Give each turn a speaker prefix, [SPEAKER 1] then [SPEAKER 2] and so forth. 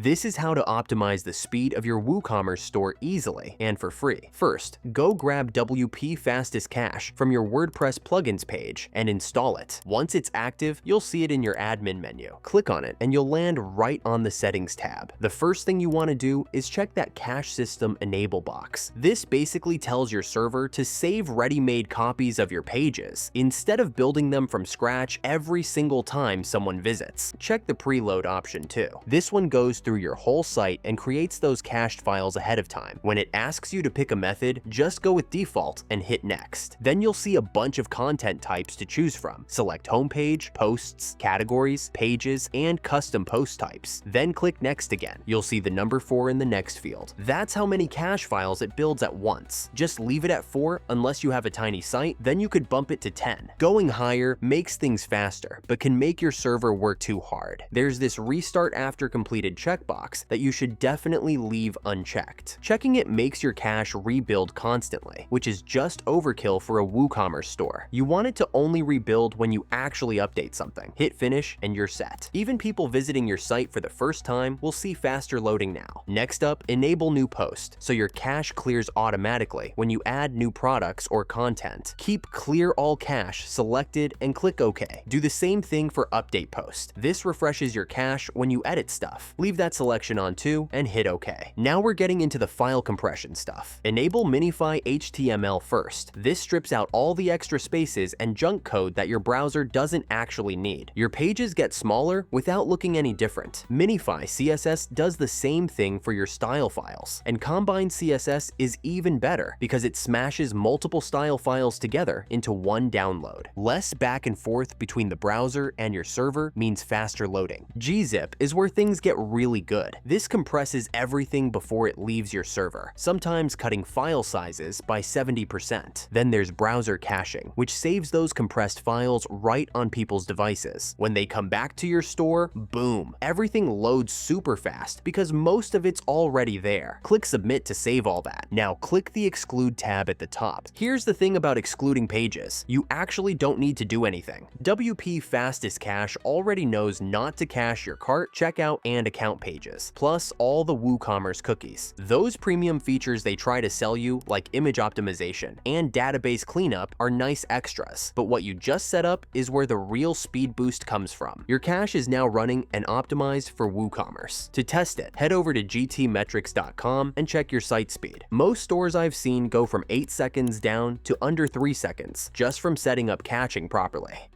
[SPEAKER 1] This is how to optimize the speed of your WooCommerce store easily and for free. First, go grab WP Fastest Cache from your WordPress plugins page and install it. Once it's active, you'll see it in your admin menu. Click on it and you'll land right on the Settings tab. The first thing you want to do is check that Cache System Enable box. This basically tells your server to save ready-made copies of your pages instead of building them from scratch every single time someone visits. Check the preload option too. This one goes through your whole site and creates those cached files ahead of time. When it asks you to pick a method, just go with default and hit next. Then you'll see a bunch of content types to choose from. Select homepage, posts, categories, pages, and custom post types. Then click next again. You'll see the number 4 in the next field. That's how many cache files it builds at once. Just leave it at 4 unless you have a tiny site, then you could bump it to 10. Going higher makes things faster, but can make your server work too hard. There's this restart after completed checkbox that you should definitely leave unchecked. Checking it makes your cache rebuild constantly, which is just overkill for a WooCommerce store. You want it to only rebuild when you actually update something. Hit finish and you're set. Even people visiting your site for the first time will see faster loading now. Next up, enable new post, so your cache clears automatically when you add new products or content. Keep clear all cache selected and click OK. Do the same thing for update post. This refreshes your cache when you edit stuff. Leave that selection on too and hit OK. Now we're getting into the file compression stuff. Enable Minify HTML first. This strips out all the extra spaces and junk code that your browser doesn't actually need. Your pages get smaller without looking any different. Minify CSS does the same thing for your style files. And combined CSS is even better because it smashes multiple style files together into one download. Less back and forth between the browser and your server means faster loading. Gzip is where things get really good. This compresses everything before it leaves your server, sometimes cutting file sizes by 70%. Then there's browser caching, which saves those compressed files right on people's devices. When they come back to your store, boom, everything loads super fast because most of it's already there. Click Submit to save all that. Now click the Exclude tab at the top. Here's the thing about excluding pages. You actually don't need to do anything. WP Fastest Cache already knows not to cache your cart, checkout, and account pages, plus all the WooCommerce cookies. Those premium features they try to sell you, like image optimization and database cleanup, are nice extras, but what you just set up is where the real speed boost comes from. Your cache is now running and optimized for WooCommerce. To test it, head over to GTmetrix.com and check your site speed. Most stores I've seen go from 8 seconds down to under 3 seconds, just from setting up caching properly.